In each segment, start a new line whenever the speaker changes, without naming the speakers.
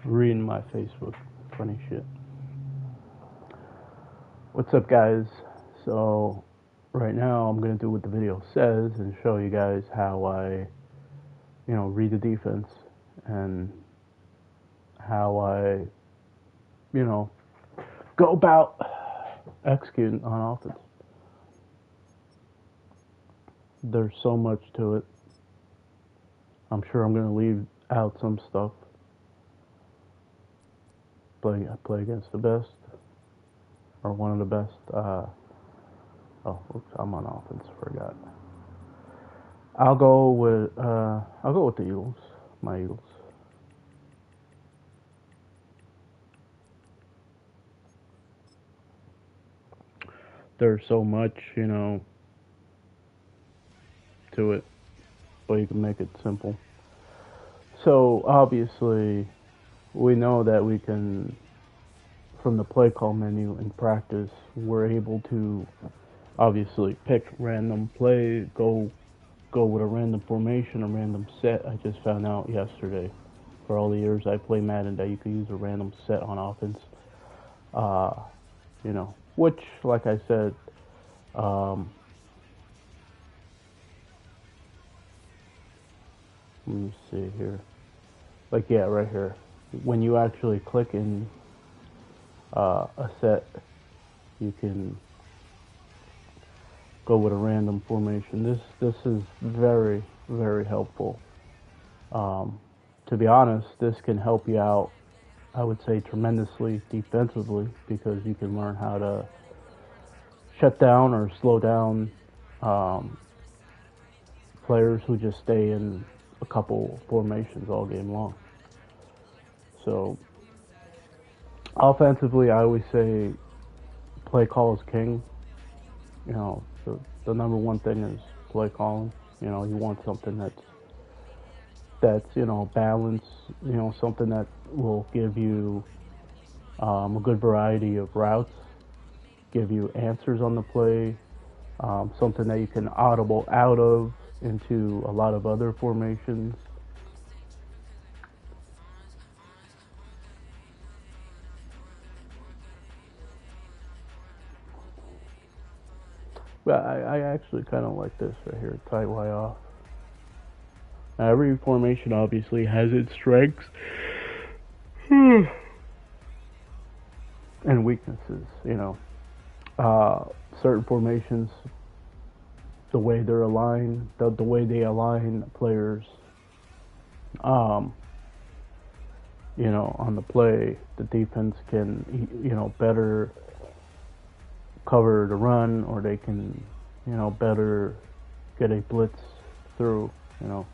Reading my Facebook. Funny shit. What's up, guys? So, right now I'm gonna do what the video says and show you guys how I, read the defense and how I, you know, go about executing on offense. There's so much to it. I'm sure I'm gonna leave out some stuff. I play against the best or one of the best. Oops, I'm on offense. Forgot. I'll go with the Eagles. My Eagles. There's so much, to it, but you can make it simple. So obviously, we know that we can, from the play call menu in practice, we're able to obviously pick random play, go with a random formation, a random set. I just found out yesterday. For all the years I play Madden, that you could use a random set on offense. Which, like I said, um, let me see here. Like, yeah, right here. When you actually click in a set, you can go with a random formation. This is very, very helpful. Um, to be honest, this can help you out, I would say, tremendously defensively, because you can learn how to shut down or slow down um, players who just stay in a couple formations all game long. So offensively, I always say play call is king. The number one thing is play calling. You want something that's balanced. Something that will give you a good variety of routes, give you answers on the play, something that you can audible out of into a lot of other formations. But I actually kind of like this right here, tight Y off. Now, every formation obviously has its strengths and weaknesses. Uh, certain formations, the way they're aligned, the way they align players, um, on the play, the defense can, better cover the run, or they can, better get a blitz through, you know.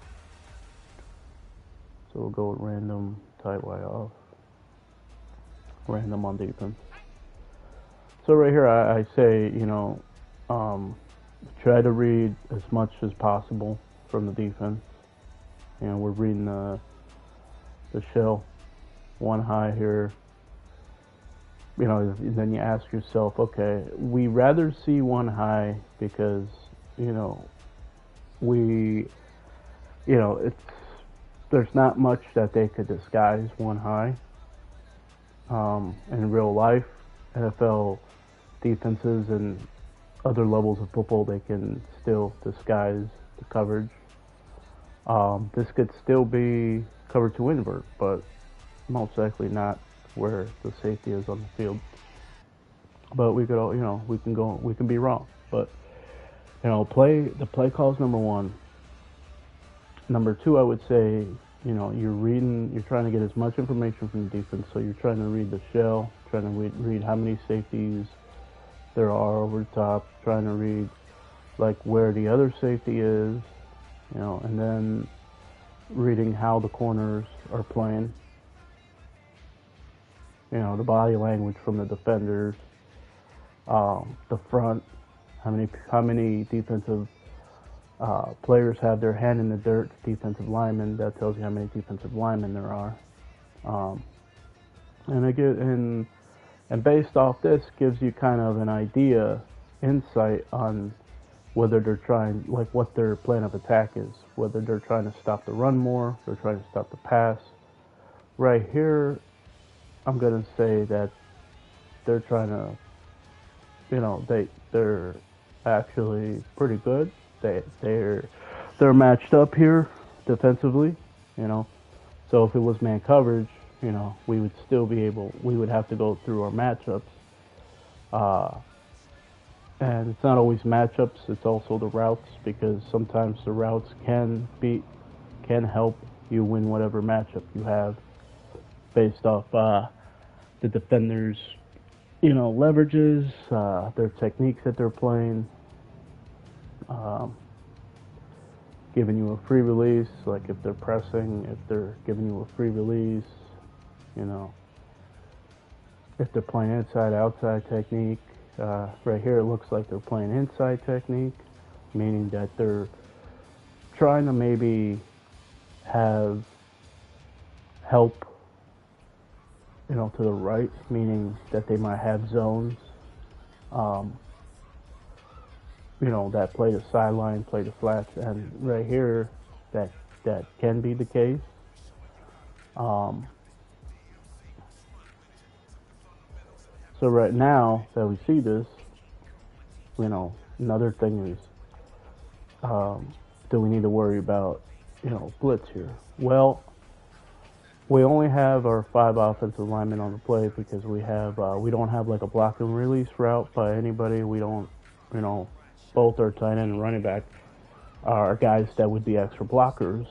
So we'll go with random, tight Y off, random on defense. So right here, I say, um, try to read as much as possible from the defense. We're reading the shell, one high here. Then you ask yourself, okay, we rather see one high because, we, it's there's not much that they could disguise one high. In real life, NFL defenses and other levels of football, they can still disguise the coverage. This could still be cover two invert, but most likely not where the safety is on the field. But we could, we can be wrong. But the play call is number one. Number two, I would say, you're trying to get as much information from the defense. So you're trying to read the shell, trying to read how many safeties there are over the top, trying to read like where the other safety is, and then reading how the corners are playing. The body language from the defenders, the front, how many defensive players have their hand in the dirt, defensive linemen. That tells you how many defensive linemen there are. And based off this gives you kind of an idea, insight on whether they're trying, like what their plan of attack is, whether they're trying to stop the run more, they're trying to stop the pass, right here, I'm gonna say that they're trying to, they're actually pretty good. They're matched up here defensively, you know. So if it was man coverage, we would still be able. We would have to go through our matchups, uh, and it's not always matchups. It's also the routes because sometimes the routes can help you win whatever matchup you have based off the defenders, leverages, their techniques that they're playing, um, giving you a free release, like if they're pressing, if they're giving you a free release, you know, if they're playing inside outside technique. Right here, it looks like they're playing inside technique, meaning that they're trying to maybe have help, to the right, meaning that they might have zones, um, that play the sideline, play the flats, and right here, that can be the case. Um, so right now that we see this, another thing is, do we need to worry about, blitz here? Well, we only have our 5 offensive linemen on the play because we don't have like a block and release route by anybody. We don't, you know, both our tight end and running back are guys that would be extra blockers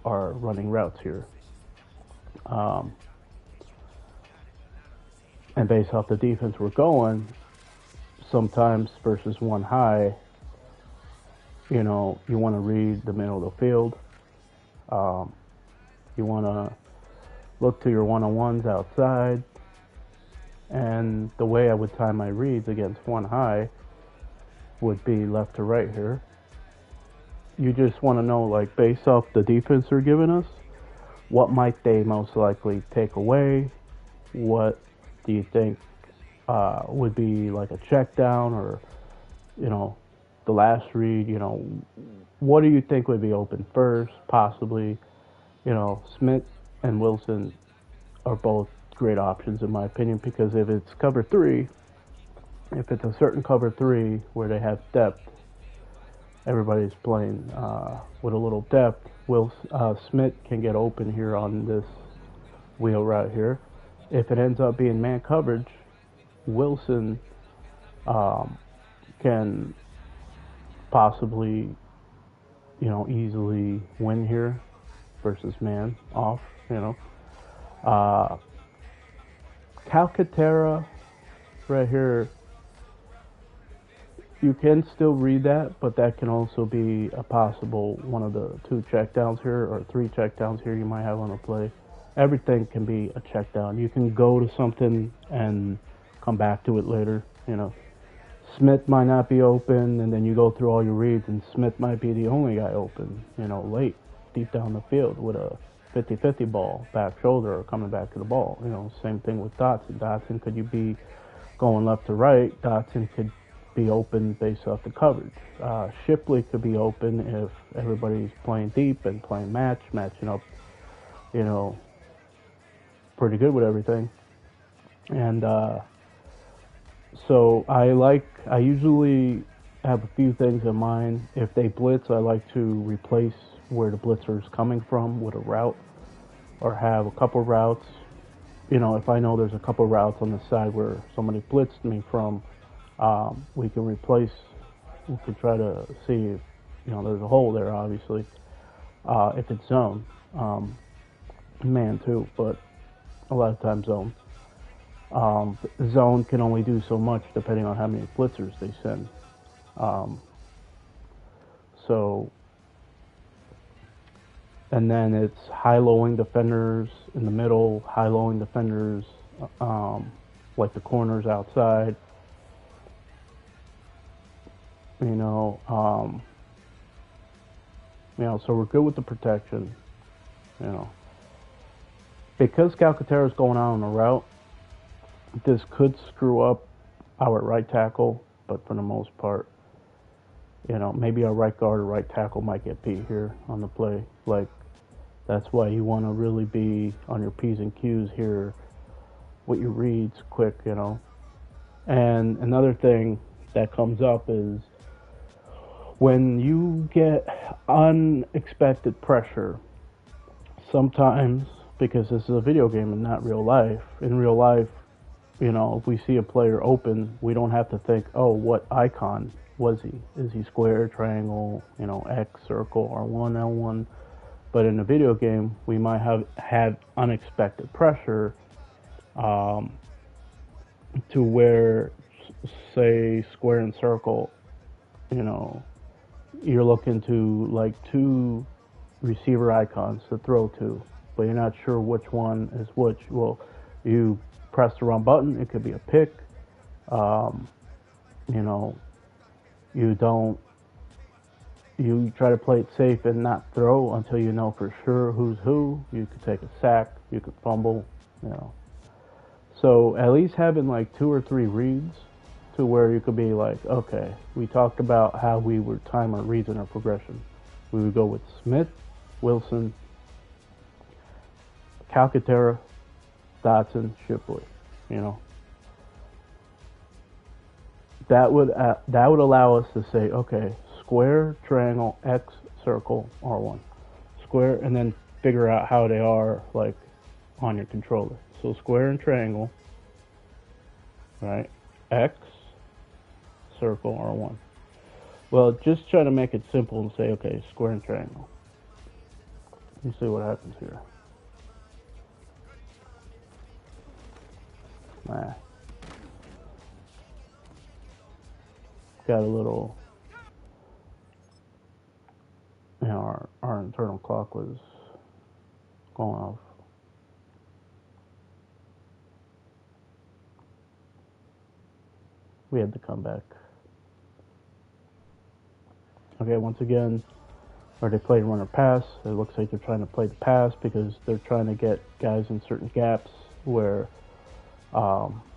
are running routes here. Um, and based off the defense we're going, sometimes versus one high, you want to read the middle of the field. Um, you want to look to your one-on-ones outside. And the way I would time my reads against one high would be left to right here. You just want to know, like, based off the defense they're giving us, what might they most likely take away? What do you think would be like a check down or, the last read? What do you think would be open first? Possibly, Smith and Wilson are both great options in my opinion because if it's cover three, if it's a certain cover three where they have depth, everybody's playing with a little depth. Smith can get open here on this wheel right here. If it ends up being man coverage, Wilson can possibly, easily win here versus man off. Uh, Calcaterra right here, you can still read that, but that can also be a possible one of the 2 checkdowns here or 3 checkdowns here you might have on the play. Everything can be a checkdown. You can go to something and come back to it later. Smith might not be open, and then you go through all your reads, and Smith might be the only guy open, late, deep down the field with a 50-50 ball, back shoulder, or coming back to the ball. Same thing with Dotson. Dotson, could you be going left to right? Dotson could be open based off the coverage. Shipley could be open if everybody's playing deep and playing matching up, pretty good with everything. And so I usually have a few things in mind. If they blitz, I like to replace where the blitzer is coming from with a route or have a couple routes. If I know there's a couple routes on the side where somebody blitzed me from, we can replace, we can try to see if, there's a hole there, obviously, if it's zone. Man too, but a lot of times zone. Zone can only do so much depending on how many blitzers they send. So, and then it's high-lowing defenders in the middle, high-lowing defenders, like the corners outside. So we're good with the protection. Because Calcaterra is going out on the route, this could screw up our right tackle, but for the most part, maybe our right guard or right tackle might get beat here on the play. Like That's why you want to really be on your P's and Q's here, what your reads quick, you know. And another thing that comes up is when you get unexpected pressure, sometimes, because this is a video game and not real life, in real life, you know, if we see a player open, we don't have to think, oh, what icon was he? Is he square, triangle, you know, X, circle, R1, L1? But in a video game, we might have had unexpected pressure to where, say, square and circle, you know, you're looking to like two receiver icons to throw to, but you're not sure which one is which. Well, you press the wrong button, it could be a pick. You know, you try to play it safe and not throw until you know for sure who's who. You could take a sack, you could fumble, you know. So at least having like 2 or 3 reads to where you could be like, okay, we talked about how we would time our reads and our progression. We would go with Smith, Wilson, Calcaterra, Dotson, Shipley, you know. That would allow us to say, okay, square, triangle, X, circle, R1. Square, and then figure out how they are like on your controller. So square and triangle, right? X, circle, R1. Well, just try to make it simple and say, okay, square and triangle. You see what happens here. Got a little, you know, our internal clock was going off. We had to come back. Okay, once again, are they playing run or pass? It looks like they're trying to play the pass because they're trying to get guys in certain gaps where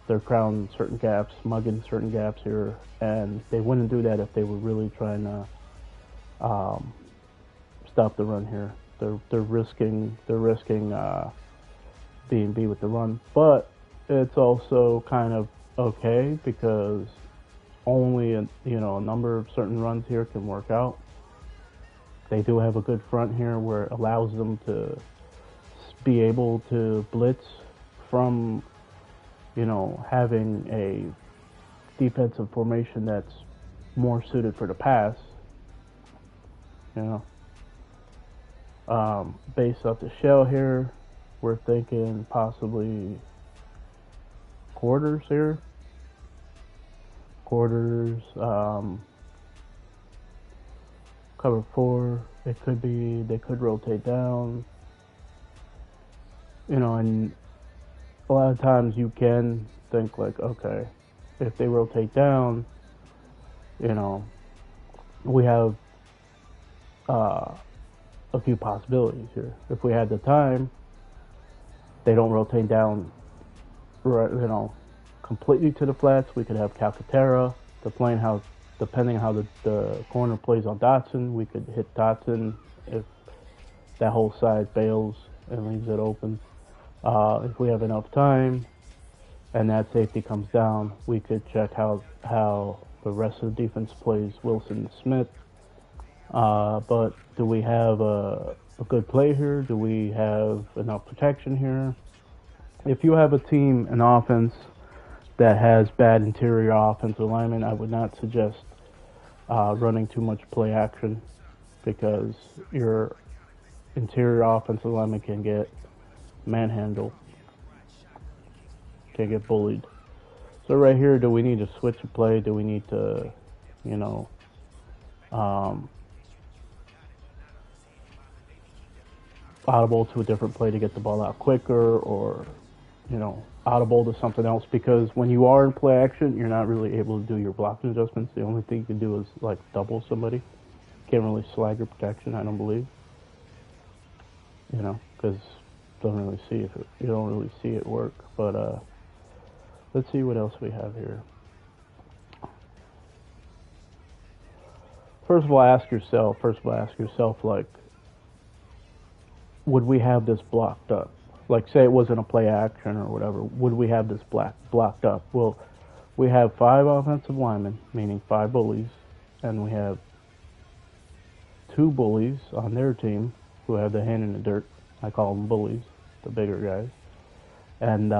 they're crowding certain gaps, mugging certain gaps here, and they wouldn't do that if they were really trying to stop the run here. They're risking B&B with the run, but it's also kind of okay because only a number of certain runs here can work out. They do have a good front here where it allows them to be able to blitz from, you know, having a defensive formation that's more suited for the pass. You know, based off the shell here, we're thinking possibly quarters here. Quarters, cover 4. It could be they could rotate down. You know, and a lot of times you can think like, okay, if they rotate down, you know, we have a few possibilities here. If we had the time, they don't rotate down, you know, completely to the flats. We could have Calcaterra, depending how the corner plays on Dotson. We could hit Dotson if that whole side bails and leaves it open. If we have enough time and that safety comes down, we could check how the rest of the defense plays Wilson and Smith. But do we have a good play here? Do we have enough protection here? If you have a team, an offense that has bad interior offensive alignment, I would not suggest running too much play action because your interior offensive alignment can get manhandled, can get bullied. So right here, do we need to switch a play? Do we need to, you know, audible to a different play to get the ball out quicker, or, you know, audible to something else? Because when you are in play action, you're not really able to do your blocking adjustments. The only thing you can do is like double somebody. Can't really slag your protection, I don't believe. You know, because you don't really see it work. But let's see what else we have here. First of all, ask yourself like, would we have this blocked up? Like, say it wasn't a play action or whatever, would we have this blocked up? Well, we have 5 offensive linemen, meaning 5 bullies, and we have 2 bullies on their team who have their hand in the dirt. I call them bullies, the bigger guys. And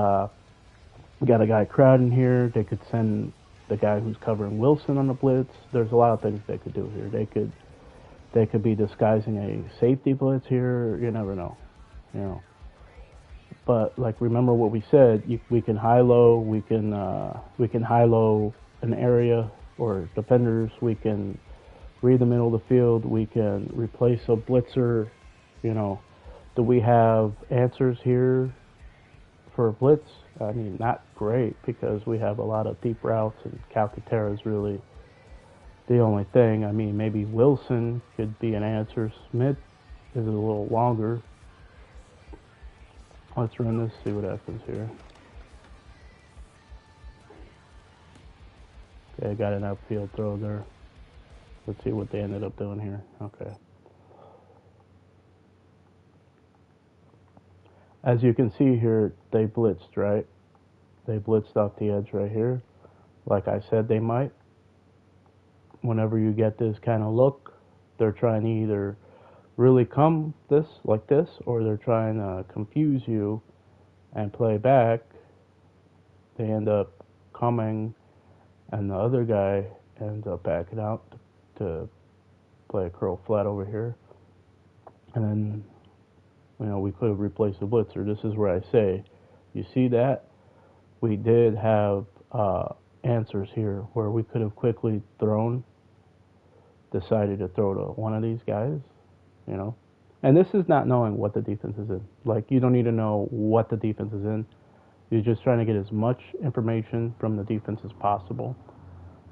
we got a guy crowding here. They could send the guy who's covering Wilson on the blitz. There's a lot of things they could do here. They could be disguising a safety blitz here. You never know, you know. But like, remember what we said. We can high low. We can high low an area or defenders. We can read the middle of the field. We can replace a blitzer. You know, do we have answers here for a blitz? I mean, not great, because we have a lot of deep routes, and Calcaterra is really the only thing. I mean, maybe Wilson could be an answer. Smith is a little longer. Let's run this, see what happens here. Okay, I got an upfield throw there. Let's see what they ended up doing here. Okay. As you can see here, they blitzed, right? They blitzed off the edge right here. Like I said, they might. Whenever you get this kind of look, they're trying to either really come like this, or they're trying to confuse you and play back. They end up coming, and the other guy ends up backing out to play a curl flat over here. And then, you know, we could have replaced the blitzer. This is where I say, you see that? We did have answers here where we could have quickly decided to throw to one of these guys, you know. And this is not knowing what the defense is in. Like, you don't need to know what the defense is in. You're just trying to get as much information from the defense as possible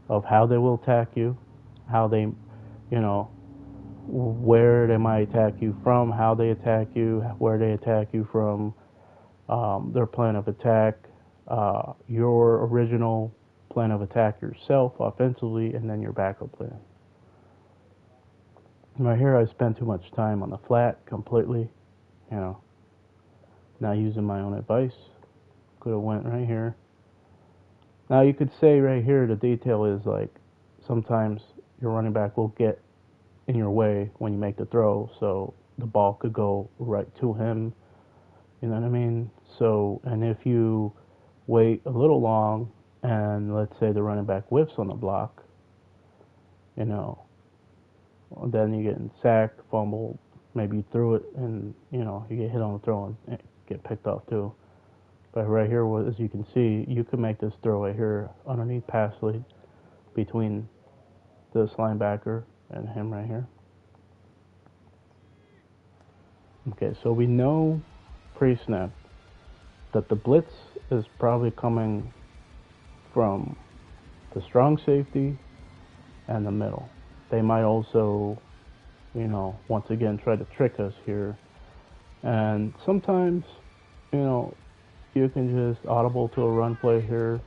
of how they will attack you, how they, you know, where they might attack you from, how they attack you, where they attack you from, their plan of attack, your original plan of attack yourself offensively, and then your backup plan. Right here, I spent too much time on the flat completely, you know, not using my own advice. Could have went right here. Now you could say right here, the detail is like, sometimes your running back will get in your way when you make the throw, so the ball could go right to him, you know what I mean? So, and if you wait a little long, and let's say the running back whiffs on the block, you know, then you get sacked, fumbled, maybe you threw it, and, you know, you get hit on the throw and get picked off too. But right here, as you can see, you can make this throw right here underneath pass lead between this linebacker and him right here. Okay, so we know pre-snap that the blitz is probably coming from the strong safety and the middle. They might also, you know, once again try to trick us here. And sometimes, you know, you can just audible to a run play here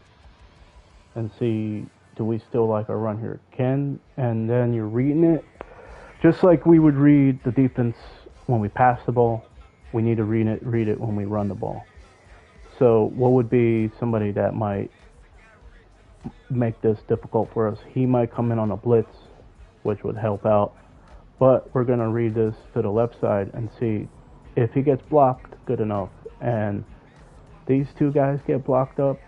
and see, do we still like our run here? And then you're reading it just like we would read the defense when we pass the ball. We need to read it when we run the ball. So what would be somebody that might make this difficult for us? He might come in on a blitz, which would help out. But we're going to read this to the left side and see if he gets blocked good enough, and these two guys get blocked up,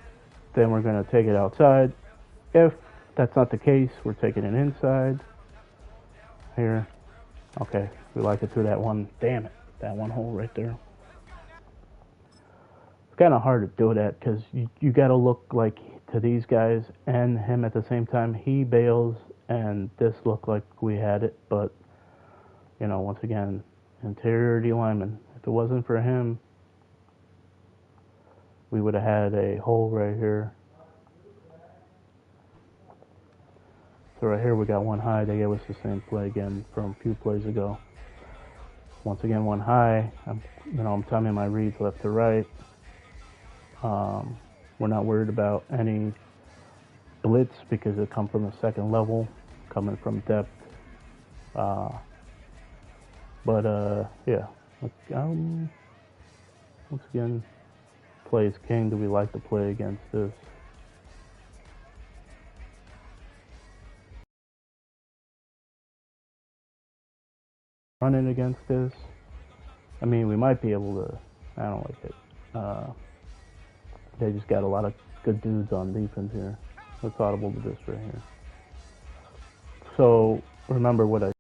then we're going to take it outside. If that's not the case, we're taking it inside here. Okay, we like it through that one. Damn it, that one hole right there. It's kind of hard to do that because you got to look like to these guys and him at the same time. He bails, and this looked like we had it, but, you know, once again, interior D lineman. If it wasn't for him, we would have had a hole right here. So right here we got one high. They gave us the same play again from a few plays ago. Once again, one high. I'm timing my reads left to right. We're not worried about any blitz because it comes from the second level, coming from depth. Yeah. Once again, plays king. Do we like to play against this? Running against this. I mean, we might be able to. I don't like it. They just got a lot of good dudes on defense here. Let's audible to this right here. So remember what I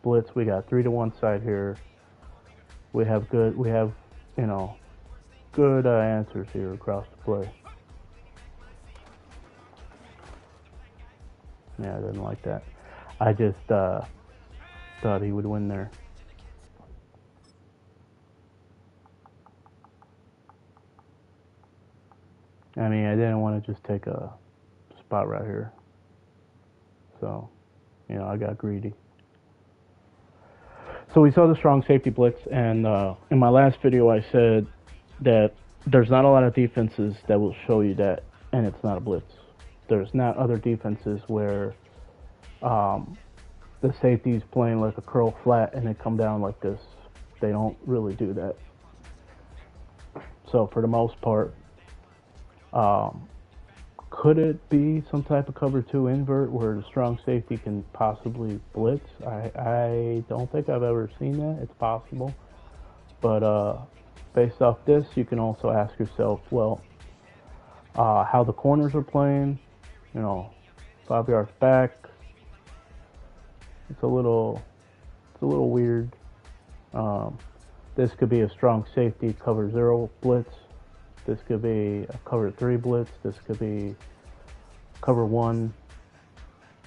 blitz. We got 3-to-1 side here. We have good. We have good answers here across the play. Yeah, I didn't like that. I just thought he would win there. I mean, I didn't want to just take a spot right here. So, I got greedy. So we saw the strong safety blitz, and in my last video I said that there's not a lot of defenses that will show you that, and it's not a blitz. There's not other defenses where the safety's playing like a curl flat and they come down like this. They don't really do that. So for the most part, could it be some type of cover 2 invert where the strong safety can possibly blitz? I don't think I've ever seen that. It's possible. But based off this, you can also ask yourself, well, how the corners are playing, 5 yards back. It's a little weird. This could be a strong safety cover 0 blitz. This could be a cover 3 blitz. This could be cover 1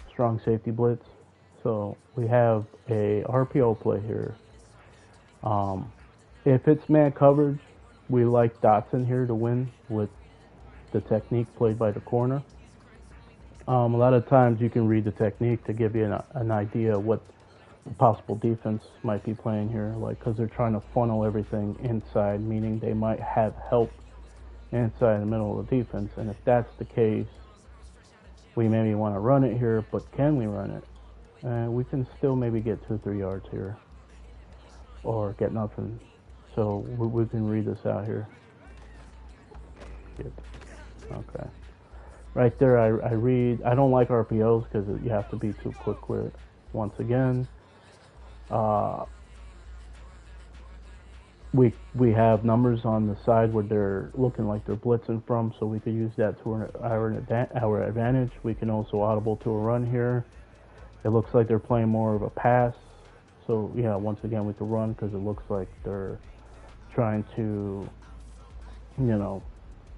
strong safety blitz. So we have a RPO play here. If it's man coverage, we like Dotson here to win with the technique played by the corner. A lot of times you can read the technique to give you an idea of what the possible defense might be playing here, like because they're trying to funnel everything inside, meaning they might have help inside the middle of the defense. And if that's the case, we maybe want to run it here, but can we run it? And we can still maybe get 2 or 3 yards here, or get nothing. So we can read this out here. Okay. Right there, I read. I don't like RPOs because you have to be too quick with it. Once again, we have numbers on the side where they're looking like they're blitzing from, so we could use that to our advantage. We can also audible to a run here. It looks like they're playing more of a pass, so yeah, once again with the run because it looks like they're trying to,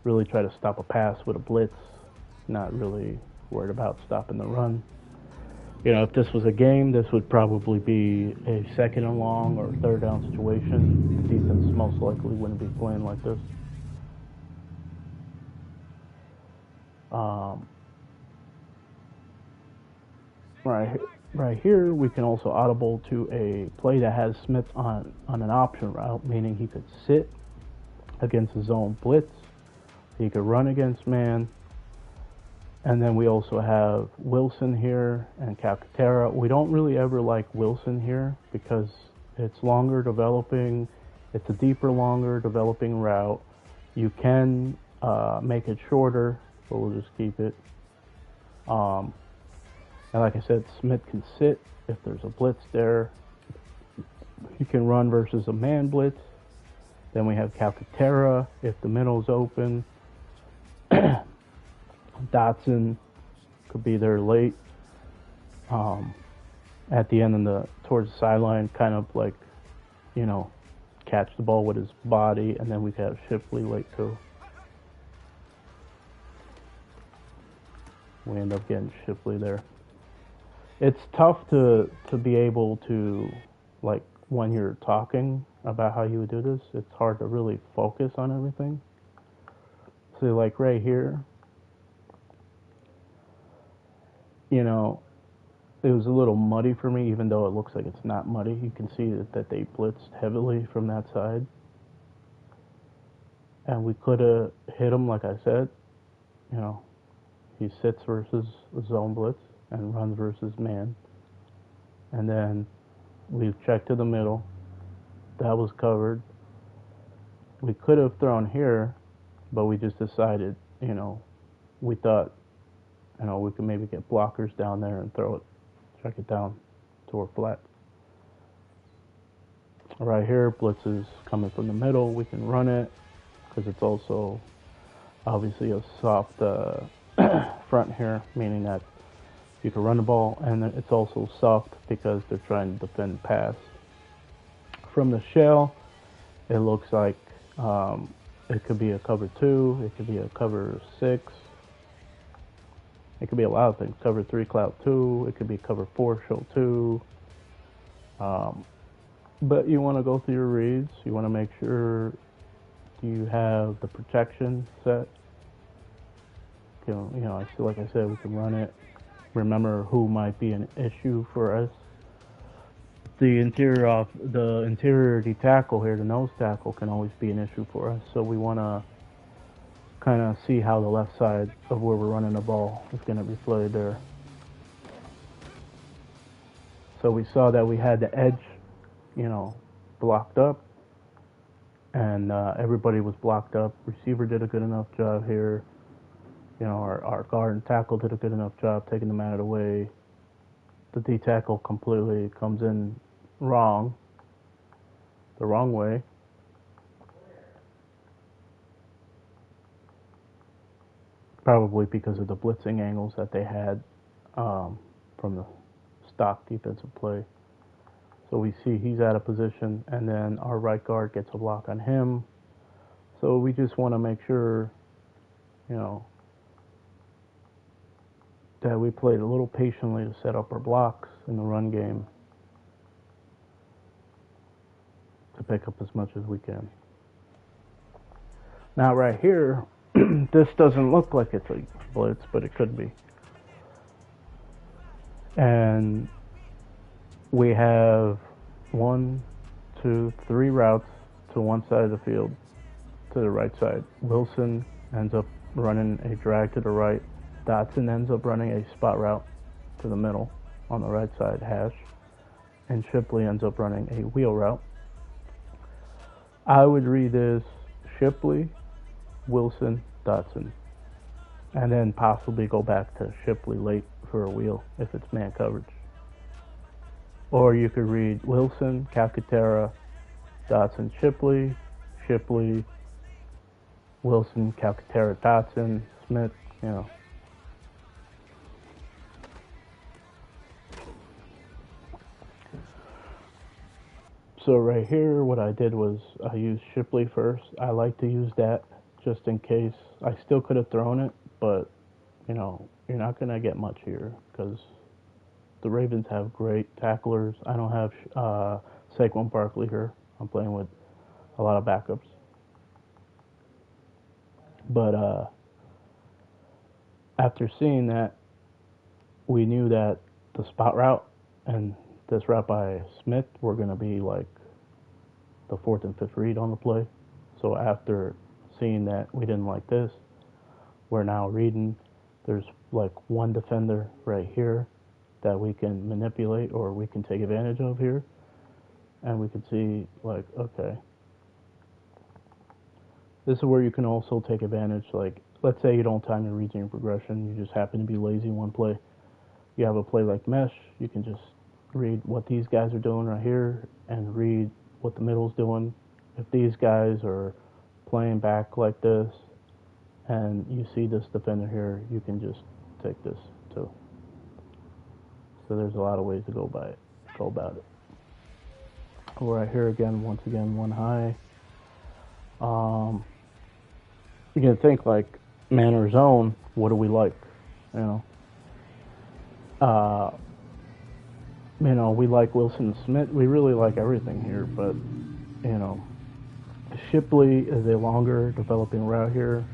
really try to stop a pass with a blitz, not really worried about stopping the run. If this was a game, this would probably be a 2nd and long or 3rd down situation. The defense most likely wouldn't be playing like this. Right here, we can also audible to a play that has Smith on an option route, meaning he could sit against his own blitz. He could run against man. And then we also have Wilson here and Calcaterra. We don't really ever like Wilson here because it's longer developing. It's a deeper, longer developing route. You can make it shorter, but we'll just keep it. And like I said, Smith can sit if there's a blitz there. He can run versus a man blitz. Then we have Calcaterra if the middle's open. Dotson could be there late, at the end towards the sideline, kind of like, catch the ball with his body, and then we could have Shipley late too. We end up getting Shipley there. It's tough to be able to, like, when you're talking about how you would do this, it's hard to really focus on everything. So like right here, it was a little muddy for me, even though it looks like it's not muddy. You can see that they blitzed heavily from that side. And we could have hit him, like I said. He sits versus zone blitz and runs versus man. And then We've checked to the middle. That was covered. We could have thrown here, but we just decided, we thought, we could maybe get blockers down there and throw it, check it down to our flat. Right here, blitz is coming from the middle. We can run it because it's also obviously a soft front here, meaning that you can run the ball, and it's also soft because they're trying to defend pass. From the shell, it looks like it could be a cover 2, it could be a cover 6, it could be a lot of things. Cover 3, cloud 2, it could be cover 4, shell 2. But you want to go through your reads. You want to make sure you have the protection set. Like I said, we can run it. Remember who might be an issue for us. The interior D tackle here, the nose tackle, can always be an issue for us. So we want to kind of see how the left side of where we're running the ball is going to be played there. So we saw that we had the edge, blocked up, and everybody was blocked up. Receiver did a good enough job here. Our guard and tackle did a good enough job taking the man out of the way. The D tackle completely comes in the wrong way. Probably because of the blitzing angles that they had from the stock defensive play. So we see he's out of position, and then our right guard gets a block on him. So we just want to make sure, that we played a little patiently to set up our blocks in the run game to pick up as much as we can. Now right here, this doesn't look like it's a blitz, but it could be. And we have 1, 2, 3 routes to one side of the field, to the right side. Wilson ends up running a drag to the right. Dotson ends up running a spot route to the middle on the right side hash. And Shipley ends up running a wheel route. I would read this Shipley, Wilson, Dotson. And then possibly go back to Shipley late for a wheel if it's man coverage. Or you could read Wilson, Calcaterra, Dotson, Shipley, Shipley, Wilson, Calcaterra, Dotson, Smith, So right here, what I did was I used Shipley first. I like to use that just in case. I still could have thrown it, but, you're not going to get much here because the Ravens have great tacklers. I don't have Saquon Barkley here. I'm playing with a lot of backups. But after seeing that, we knew that the spot route and this route by Smith were going to be like the 4th and 5th read on the play. So after seeing that we didn't like this, we're now reading. There's like one defender right here that we can manipulate or we can take advantage of here. And we can see like, okay, this is where you can also take advantage. Like, let's say you don't time your reads in your progression. You just happen to be lazy one play. You have a play like mesh. You can just read what these guys are doing right here and read what the middle's doing. If these guys are playing back like this and you see this defender here, you can just take this too. So there's a lot of ways to go about it. Right here again, once again, one high. You can think like man or zone. What do we like? We like Wilson and Smith. We really like everything here, but Shipley is a longer developing route here.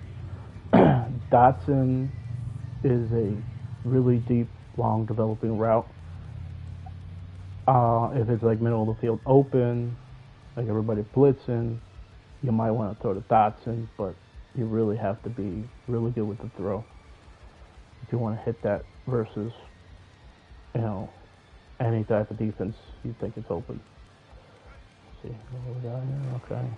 Dotson is a really deep, long developing route. If it's like middle of the field open, like everybody blitzing, you might want to throw to Dotson, but you really have to be really good with the throw if you want to hit that versus, any type of defense you think is open. Let's see what we got here. Okay.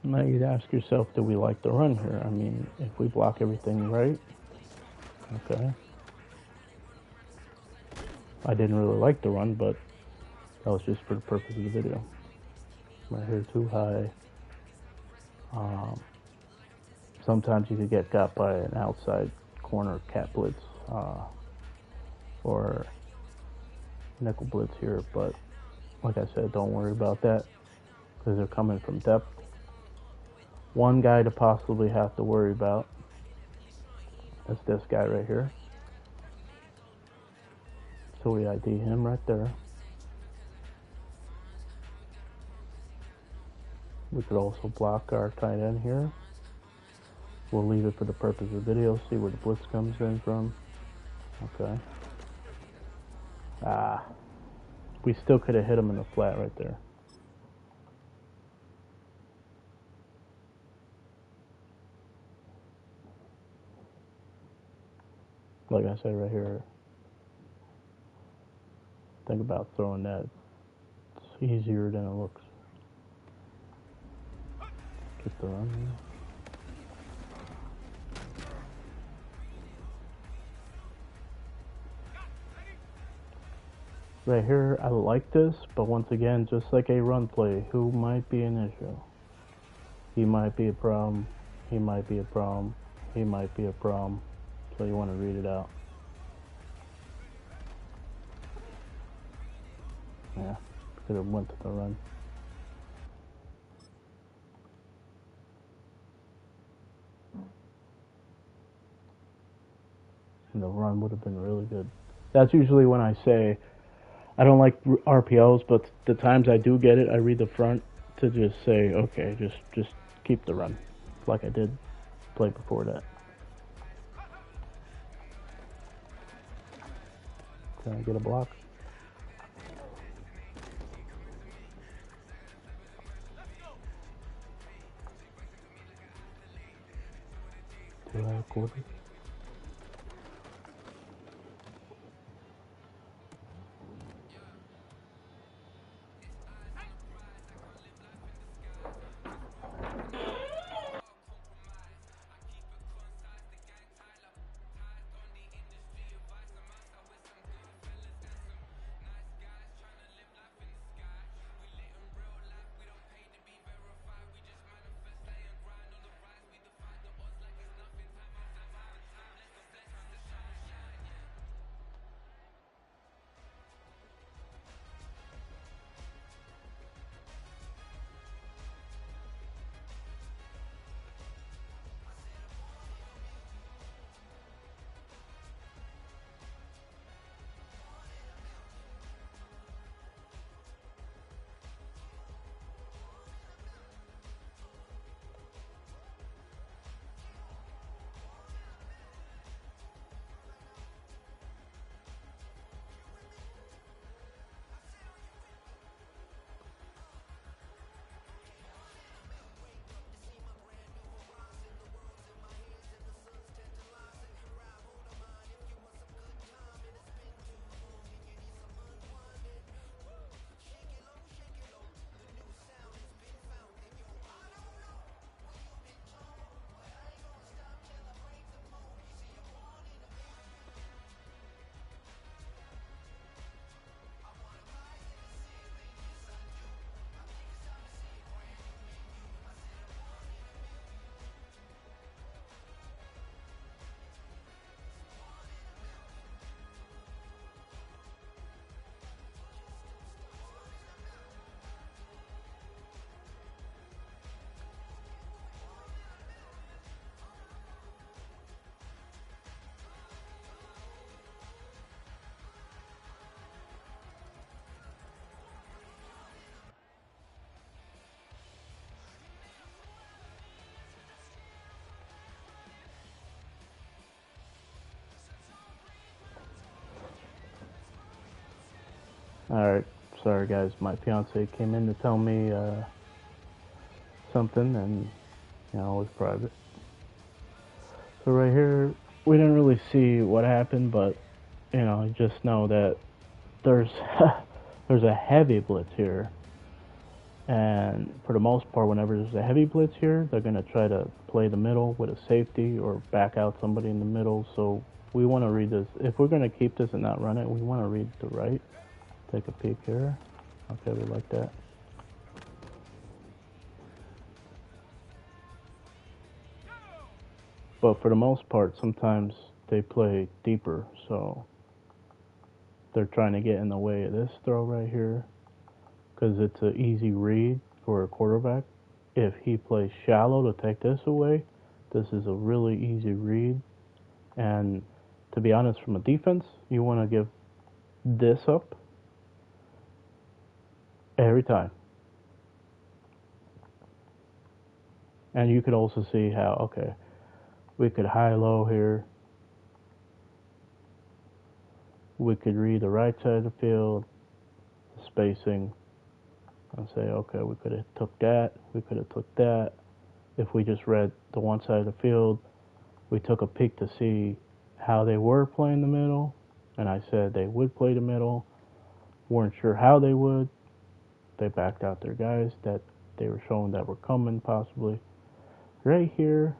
Now you'd ask yourself, do we like the run here? I mean, if we block everything right, okay. I didn't really like the run, but that was just for the purpose of the video. Right here, too high. Sometimes you could get got by an outside corner cat blitz or nickel blitz here, but like I said, don't worry about that because they're coming from depth. One guy to possibly have to worry about is this guy right here. So we ID him right there. We could also block our tight end here. We'll leave it for the purpose of the video, see where the blitz comes in from. Okay. We still could have hit him in the flat right there. Like I said right here, think about throwing that. It's easier than it looks. Get the run here. Right here, I like this, but once again, just like a run play, who might be an issue? He might be a problem. He might be a problem. He might be a problem. So you want to read it out. Yeah, could have went to the run. And the run would have been really good. That's usually when I say I don't like RPOs, but the times I do get it, I read the front to just say, okay, just keep the run, like I did play before that. Can I get a block? Do I have a quarter? Alright, sorry guys, my fiance came in to tell me something, and you know, it was private. So right here, we didn't really see what happened, but you know, just know that there's there's a heavy blitz here, and for the most part, whenever there's a heavy blitz here, they're gonna try to play the middle with a safety or back out somebody in the middle. So we want to read this. If we're gonna keep this and not run it, we want to read the right. Take a peek here. Okay, we like that. But for the most part, sometimes they play deeper, so they're trying to get in the way of this throw right here because it's an easy read for a quarterback. If he plays shallow to take this away, this is a really easy read. And to be honest, from a defense, you want to give this up every time. And you could also see how, okay, we could high-low here. We could read the right side of the field, the spacing, and say, okay, we could have took that, we could have took that. If we just read the one side of the field, we took a peek to see how they were playing the middle, and I said they would play the middle. Weren't sure how they would. They backed out their guys that they were showing that were coming possibly. Right here,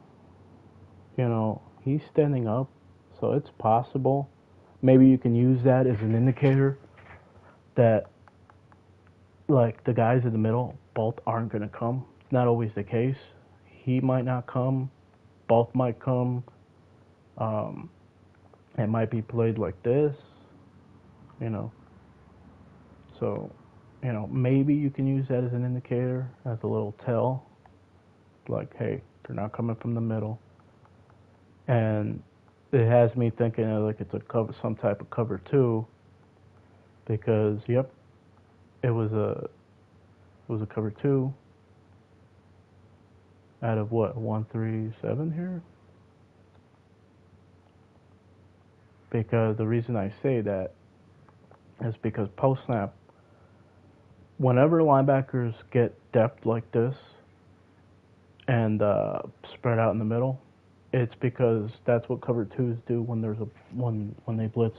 you know, he's standing up, so it's possible. Maybe you can use that as an indicator that, like, the guys in the middle, both aren't going to come. It's not always the case. He might not come. Both might come. It might be played like this, you know. So, you know, maybe you can use that as an indicator, as a little tell. Like, hey, they're not coming from the middle. And it has me thinking of like it's a cover, some type of cover two, because yep, it was a cover two out of what 137 here. Because the reason I say that is because post snap, whenever linebackers get depth like this and spread out in the middle, it's because that's what cover twos do when there's a when they blitz.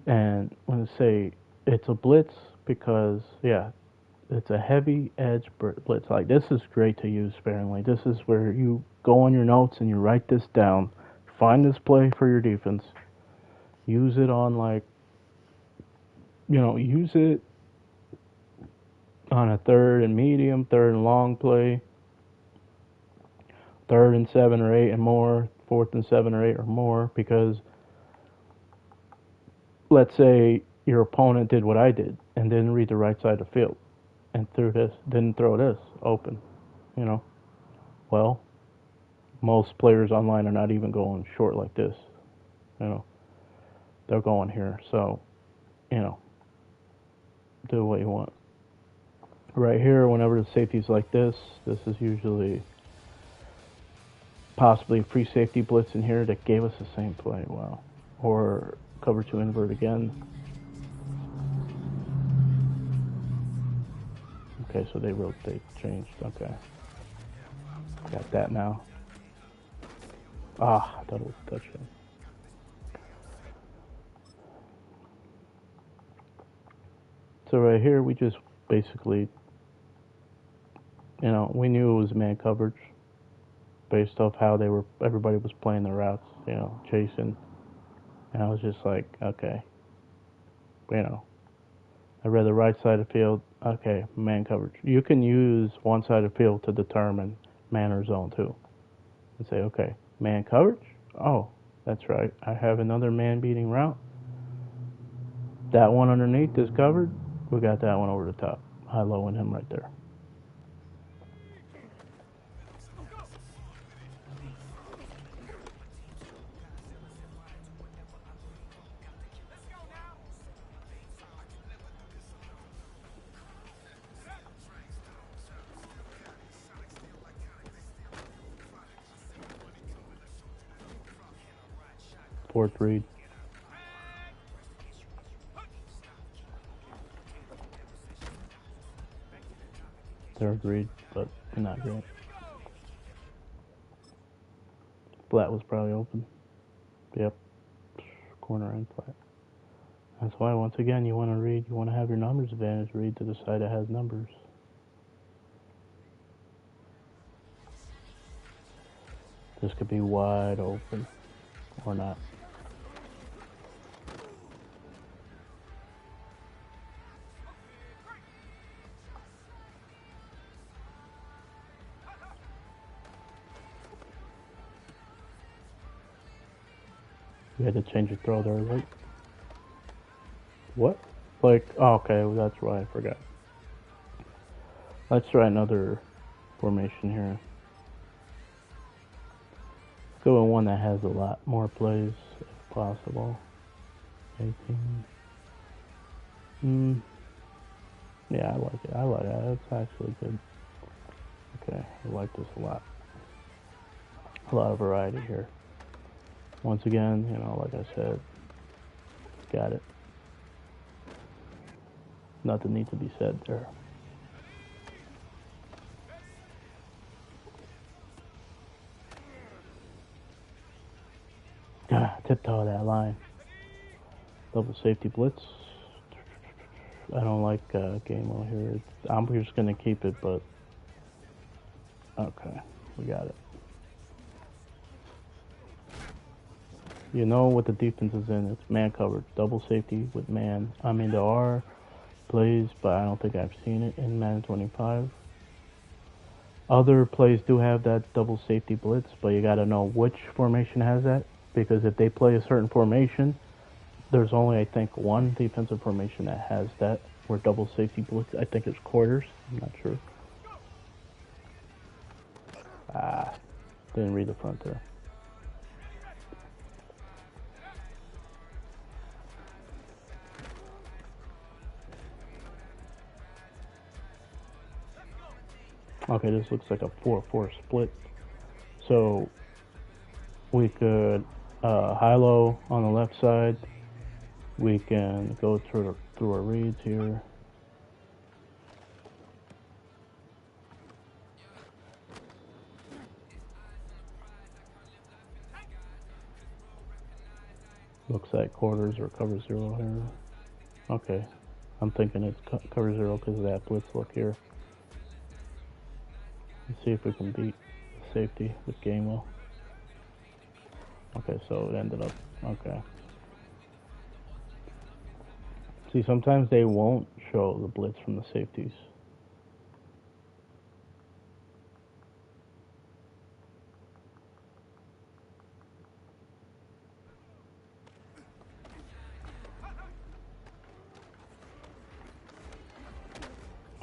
And when I say it's a blitz, because yeah, it's a heavy edge blitz. Like, this is great to use sparingly. This is where you go on your notes and you write this down. Find this play for your defense. Use it on, like, you know, use it on a third and medium, third and long play, third and 7 or 8 and more, fourth and 7 or 8 or more, because let's say your opponent did what I did and didn't read the right side of the field and didn't throw this open, you know. Well, most players online are not even going short like this, you know. They're going here, so, you know, do what you want. Right here, whenever the safety's like this is usually possibly a free safety blitz in here that gave us the same play. Wow. Or cover two invert again. Okay, so they changed. Okay. Got that now. Ah, I thought it was a touchdown. So right here, we just basically, you know, we knew it was man coverage based off how everybody was playing the routes, you know, chasing. And I was just like, okay, you know, I read the right side of the field. Okay, man coverage. You can use one side of the field to determine man or zone too. And say, okay, man coverage? Oh, that's right. I have another man beating route. That one underneath is covered. We got that one over the top. High-lowing him right there. Fourth read. Third read, but not great. Flat was probably open. Yep. Corner and flat. That's why, once again, you want to read, you want to have your numbers advantage, read to the side that has numbers. This could be wide open, or not. You had to change your throw there, right? What? Like, oh, okay, well, that's why I forgot. Let's try another formation here. Let's go with one that has a lot more plays, if possible. 18. Yeah, I like it. I like it. It's actually good. Okay, I like this a lot. A lot of variety here. Once again, you know, like I said, got it. Nothing needs to be said there. Tiptoe that line. Double safety blitz. I don't like game mode here. I'm just gonna keep it, but okay, we got it. You know what the defense is in. It's man coverage, double safety with man. I mean, there are plays, but I don't think I've seen it in Madden 25. Other plays do have that double safety blitz, but you got to know which formation has that, because if they play a certain formation, there's only, I think, one defensive formation that has that, where double safety blitz, I think it's quarters. I'm not sure. Didn't read the front there. Okay, this looks like a 4-4 split. So we could high-low on the left side. We can go through our reads here. Looks like quarters or cover zero here. Okay, I'm thinking it's cover zero because of that blitz look here. Let's see if we can beat safety with Gamewell. Okay, so it ended up, okay. See, sometimes they won't show the blitz from the safeties.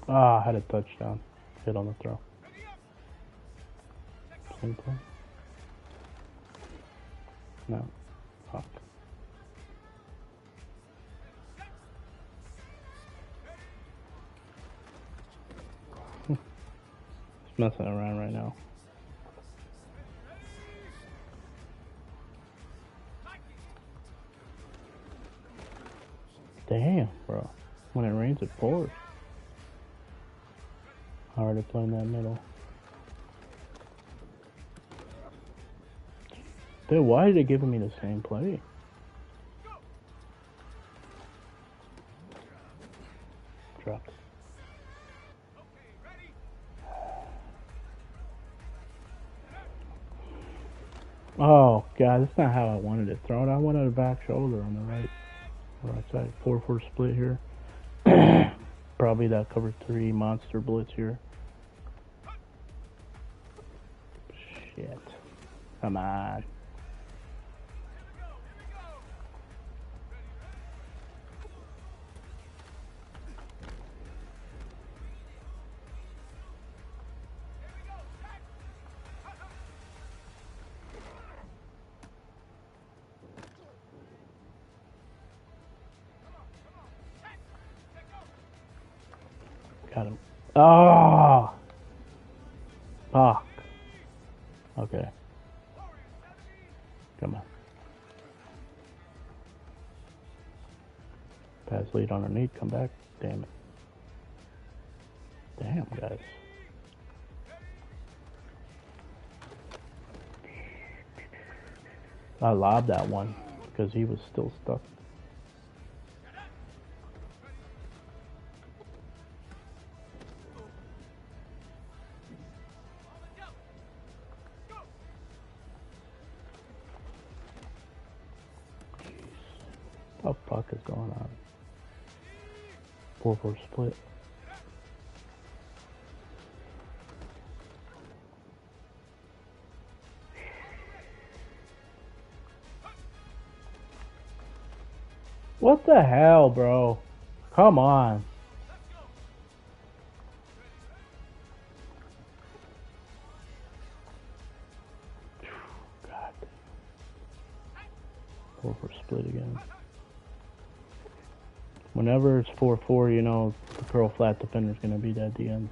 I had a touchdown. Hit on the throw. Same play? No. Fuck. It's messing around right now. Damn, bro. When it rains, it pours. Already playing that middle. Dude, why are they giving me the same play? Dropped. Oh, God, that's not how I wanted it thrown. I wanted a back shoulder on the right side. 4-4 split here. Probably that cover 3 monster blitz here. Shit. Come on. Got him. Oh! Fuck. Okay. Come on. Pass lead underneath. Come back. Damn it. Damn, guys. I lobbed that one because he was still stuck. What the fuck is going on? 4-4 split. What the hell, bro? Come on. God. 4-4 split again. Whenever it's 4-4, you know the curl flat defender is going to be at the end.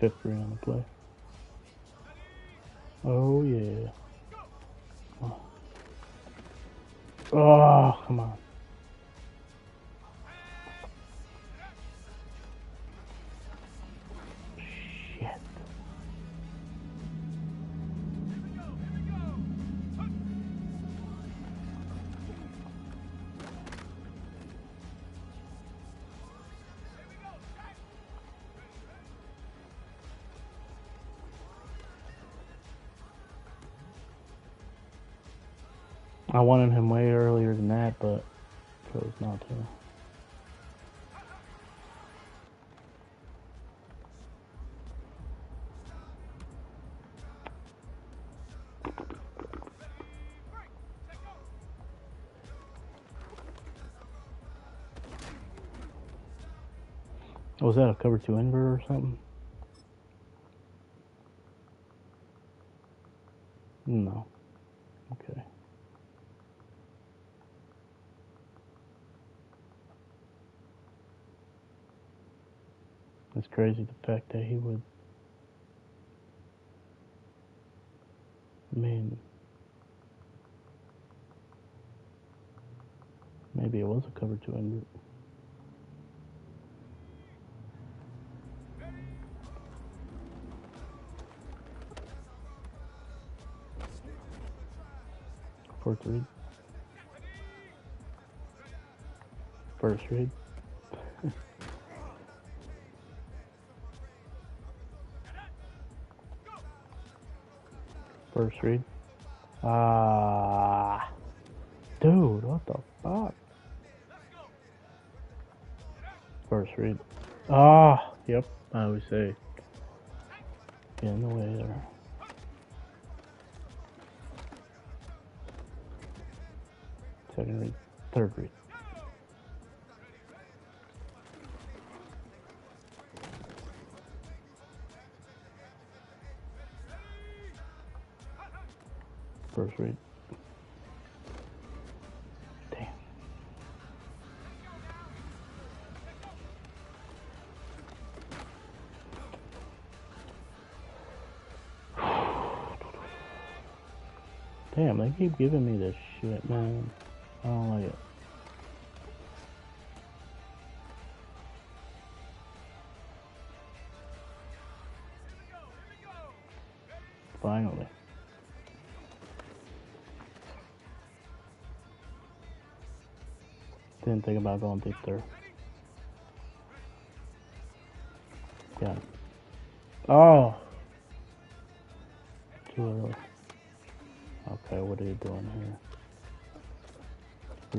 Fifth three on the play. Oh yeah. Oh, come on. Shit. I wanted him way earlier than that, but chose not to. Was that a cover 2 invert or something? No. Okay. It's crazy the fact that he would. I mean, maybe it was a cover 2 invert. Fourth read. First read. First read. Ah, dude, what the fuck? First read. Ah, yep. I always say, get in the way there. Second read. Third read. First read. Damn. Damn, they keep giving me this shit, man. I don't like it. Finally. Didn't think about going deep there. Yeah. Oh! Too early. Okay, what are you doing here?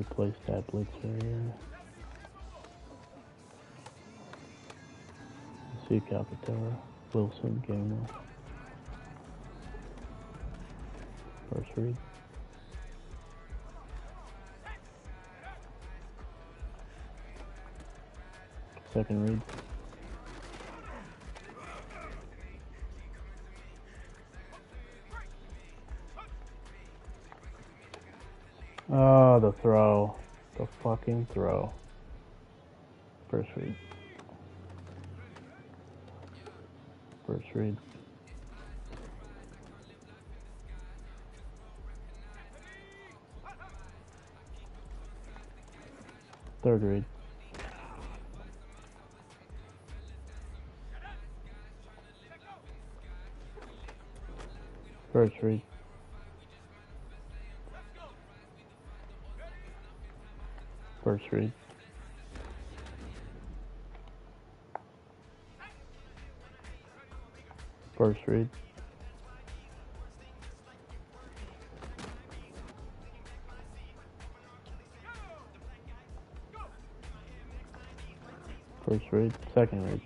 Replace that blitzer here. See Capitera. Wilson, Gamer. First read. Second read. Oh, the throw. The fucking throw. First read. First read. Third read. First read. First read. First read. First read. Second read.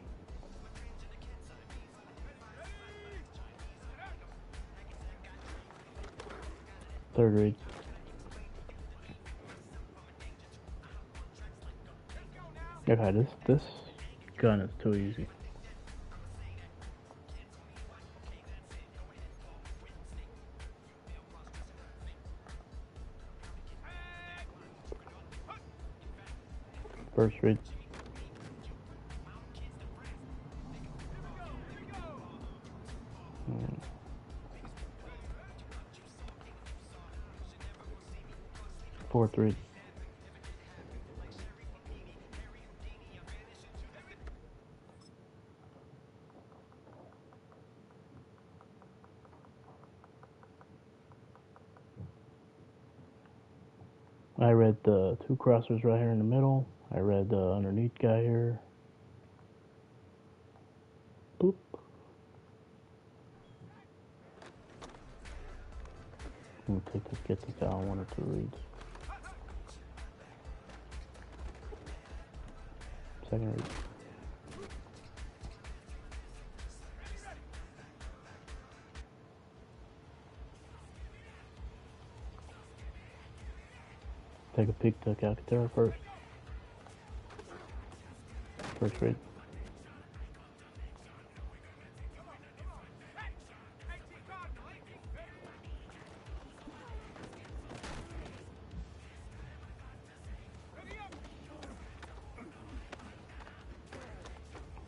Third read. Okay, this gun is too easy. First read. Fourth read. I read the two crossers right here in the middle. I read the underneath guy here. Boop. I'm gonna get this out one or two reads. Second read. Take a peek to Calcaterra first. First read.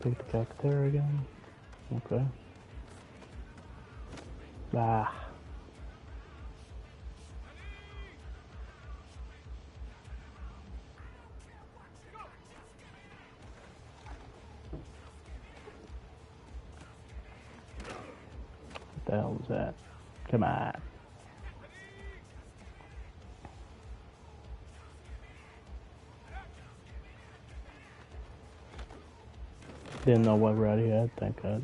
Take the Calcaterra again. Okay. Ah. What the hell was that? Come on. Didn't know what route he had, thank God.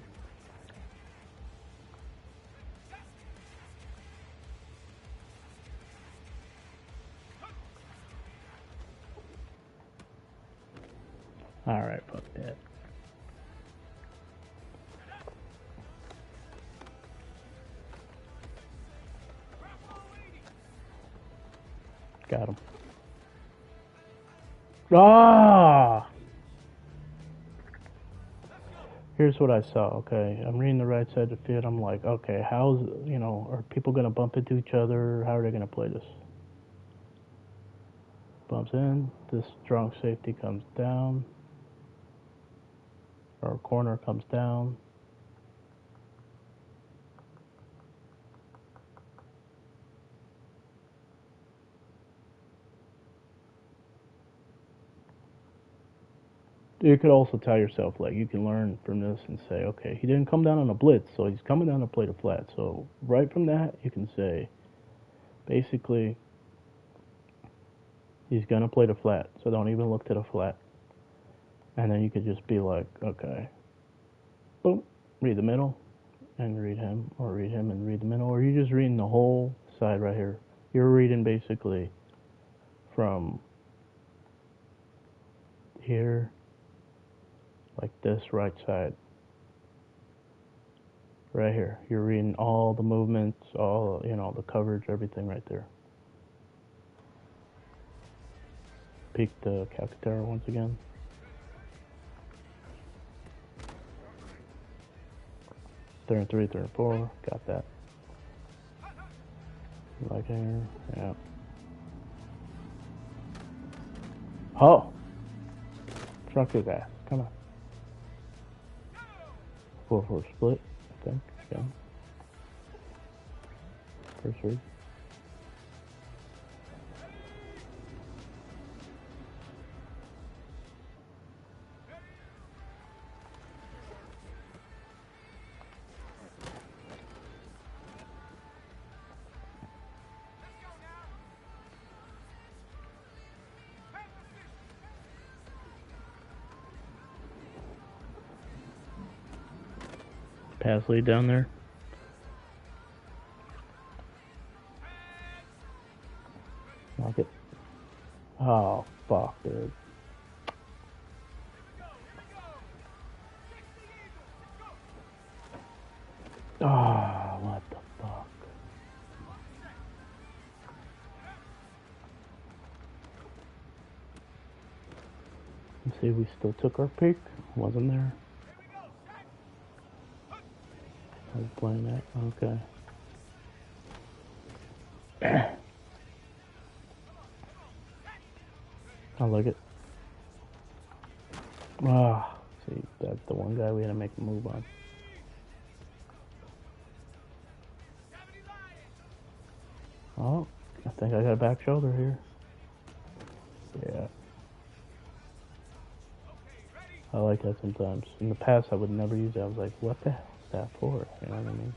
Alright, fuck that. Got him. Ah! Here's what I saw, okay? I'm reading the right side of the field. I'm like, okay, how's, are people going to bump into each other? How are they going to play this? Bumps in. This strong safety comes down. Or corner comes down. You could also tell yourself, like, you can learn from this and say, okay, he didn't come down on a blitz, so he's coming down to play the flat. So right from that, you can say, basically, he's going to play the flat, so don't even look to the flat. And then you could just be like, okay, boom, read the middle, and read him, or read him and read the middle, or you're just reading the whole side right here. You're reading basically from here, like this right side. Right here. You're reading all the movements, all, the coverage, everything right there. Peek the Calcaterra once again. Third and 3, third and 4. Got that. Like here. Yeah. Oh! Truck his ass. Come on. 4-4 split, I think. Yeah. First read. Pass lead down there. Knock it. Oh, fuck, dude. Oh, what the fuck. Let's see, we still took our pick. Wasn't there? I was playing that. Okay. I like it. Ah, see, that's the one guy we had to make a move on. Oh, I think I got a back shoulder here. Yeah. I like that sometimes. In the past, I would never use it. I was like, what the hell is that for? You know what I mean?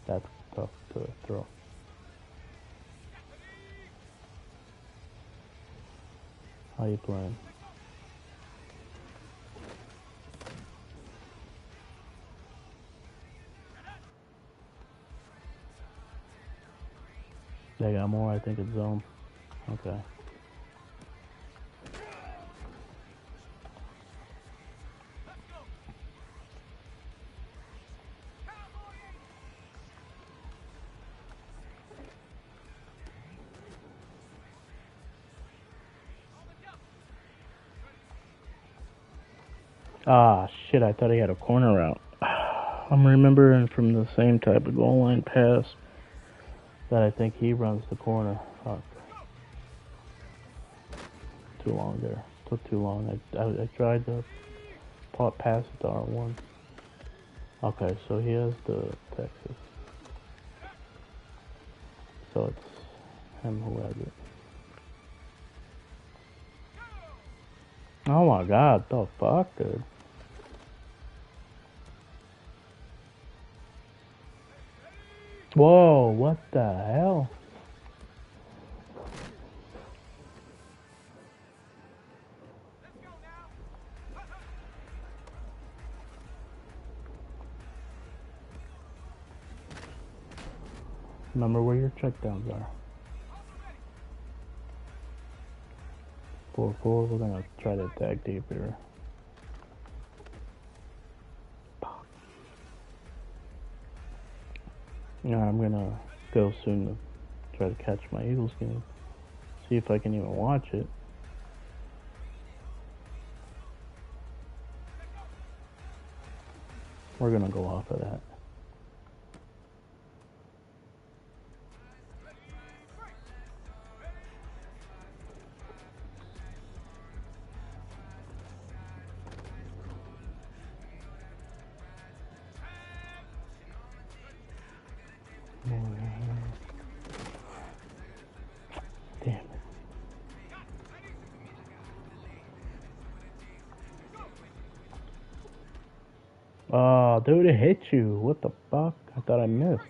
That's tough to throw. How you playing? They got more, I think it's zone. Okay. Ah, shit, I thought he had a corner route. I'm remembering from the same type of goal line pass that I think he runs the corner. Fuck. Too long there. Took too long. I tried to pass it to R1. Okay, so he has the Texas. So it's him who has it. Oh my god, the fuck, dude. Whoa, what the hell? Remember where your checkdowns are. 4-4, we're gonna try to tag deep here. Yeah, I'm gonna go soon to try to catch my Eagles game. See if I can even watch it. We're gonna go off of that. Damn it. Oh, dude, it hit you. What the fuck? I thought I missed.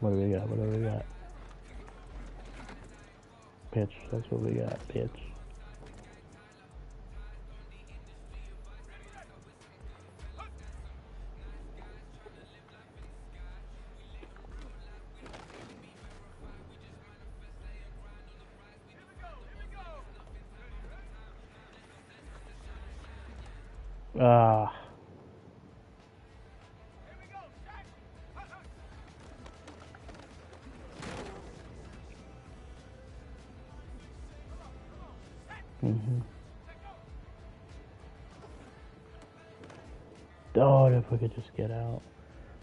What do we got? What do we got? Pitch. That's what we got. Pitch. Ah. Oh, if we could just get out.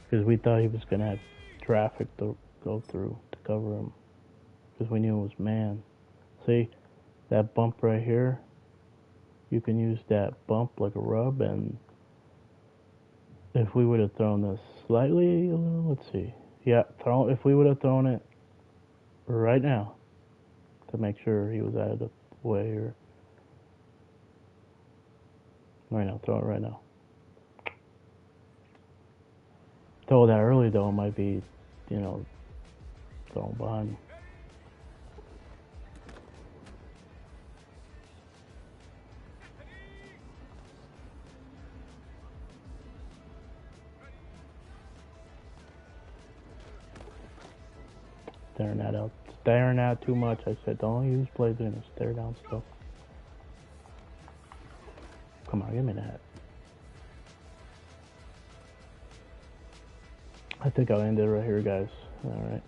Because we thought he was going to have traffic to go through to cover him. Because we knew it was man. See, that bump right here, you can use that bump like a rub, and if we would have thrown this slightly, let's see. Yeah, if we would have thrown it right now to make sure he was out of the way, or right now, throw it right now. Throw that early though, it might be, thrown behind me. Staring that out. Staring out too much. I said, don't use blades in it. Stare down still. Come on, give me that. I think I'll end it right here, guys. Alright.